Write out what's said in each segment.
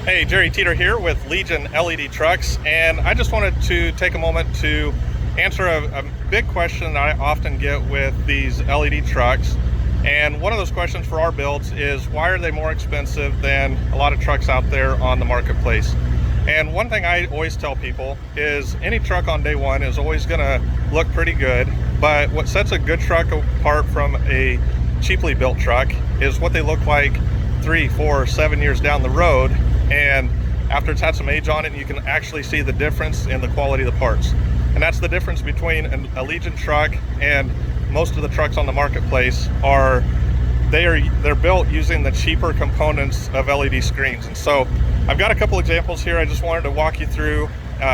Hey, Jerry Teeter here with Legion LED Trucks, and I just wanted to take a moment to answer a big question that I often get with these LED trucks. And one of those questions for our builds is, why are they more expensive than a lot of trucks out there on the marketplace? And one thing I always tell people is any truck on day one is always going to look pretty good, but what sets a good truck apart from a cheaply built truck is what they look like 3, 4, 7 years down the road. And after it's had some age on it, you can actually see the difference in the quality of the parts. And that's the difference between a Legion truck and most of the trucks on the marketplace. They're built using the cheaper components of LED screens. And so I've got a couple examples here I just wanted to walk you through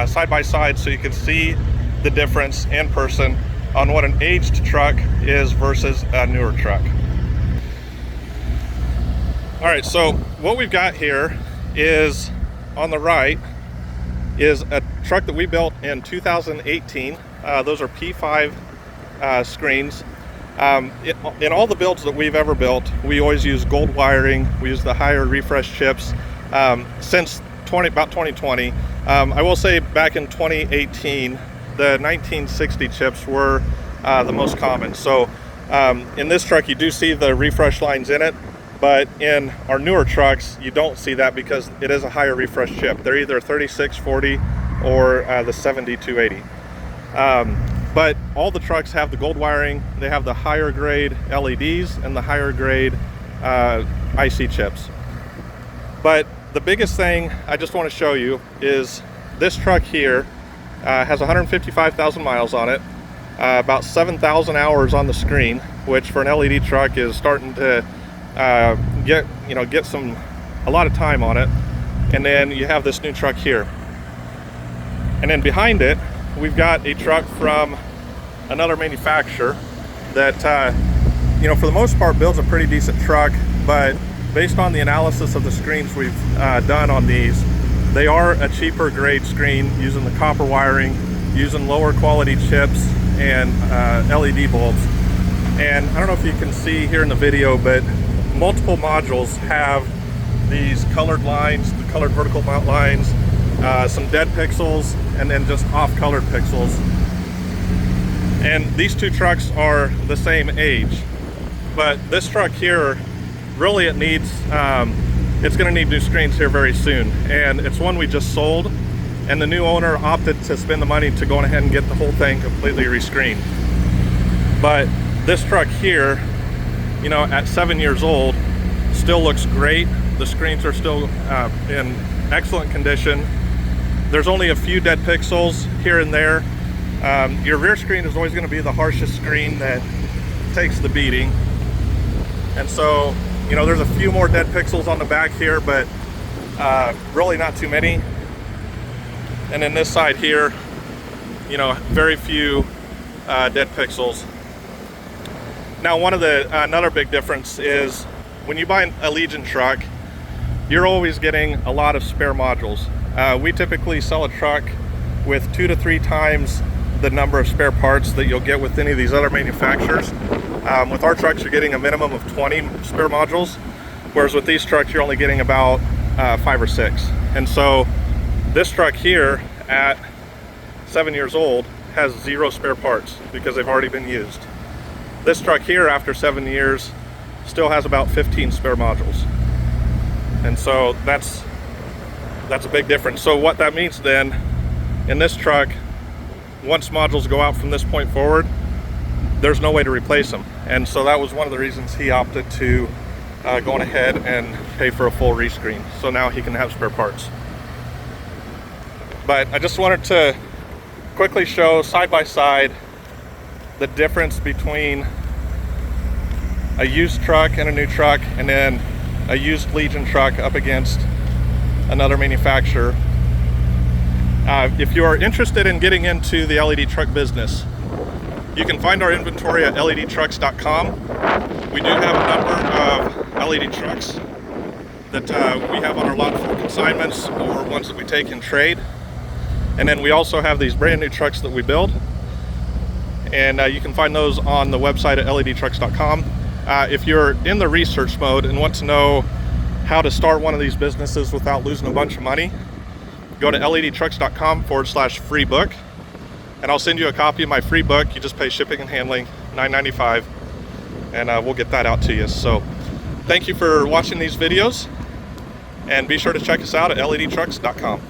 side by side so you can see the difference in person on what an aged truck is versus a newer truck. All right, so what we've got here is, on the right, is a truck that we built in 2018. Those are P5 screens. In all the builds that we've ever built, we always use gold wiring. We use the higher refresh chips since about 2020. I will say back in 2018, the 1960 chips were the most common. So in this truck, you do see the refresh lines in it. But in our newer trucks, you don't see that because it is a higher refresh chip. They're either 3640 or the 7280. But all the trucks have the gold wiring. They have the higher grade LEDs and the higher grade IC chips. But the biggest thing I just want to show you is this truck here has 155,000 miles on it, about 7,000 hours on the screen, which for an LED truck is starting to get a lot of time on it. And then you have this new truck here, and then behind it we've got a truck from another manufacturer that for the most part builds a pretty decent truck, but based on the analysis of the screens we've done on these, they are a cheaper grade screen using the copper wiring, using lower quality chips and LED bulbs. And I don't know if you can see here in the video, but multiple modules have these colored lines, the colored vertical mount lines, some dead pixels, and then just off-colored pixels. And these two trucks are the same age, but this truck here, really it's going to need new screens here very soon. And it's one we just sold, and the new owner opted to spend the money to go ahead and get the whole thing completely rescreened. But this truck here, at 7 years old, still looks great. The screens are still in excellent condition. There's only a few dead pixels here and there. Your rear screen is always going to be the harshest screen that takes the beating. And so, there's a few more dead pixels on the back here, but really not too many. And then this side here, very few dead pixels. Now, another big difference is when you buy a Legion truck, you're always getting a lot of spare modules. We typically sell a truck with 2 to 3 times the number of spare parts that you'll get with any of these other manufacturers. With our trucks, you're getting a minimum of 20 spare modules, whereas with these trucks, you're only getting about 5 or 6. And so this truck here at 7 years old has 0 spare parts because they've already been used. This truck here, after 7 years, still has about 15 spare modules. And so that's a big difference. So what that means then, in this truck, once modules go out from this point forward, there's no way to replace them. And so that was one of the reasons he opted to go on ahead and pay for a full rescreen. So now he can have spare parts. But I just wanted to quickly show side by side the difference between a used truck and a new truck, and then a used Legion truck up against another manufacturer. If you are interested in getting into the LED truck business, you can find our inventory at ledtrucks.com. We do have a number of LED trucks that we have on our lot for consignments or ones that we take in trade. And then we also have these brand new trucks that we build. And you can find those on the website at ledtrucks.com. If you're in the research mode and want to know how to start one of these businesses without losing a bunch of money, go to ledtrucks.com/free book, and I'll send you a copy of my free book. You just pay shipping and handling, $9.95, and we'll get that out to you. So thank you for watching these videos, and be sure to check us out at ledtrucks.com.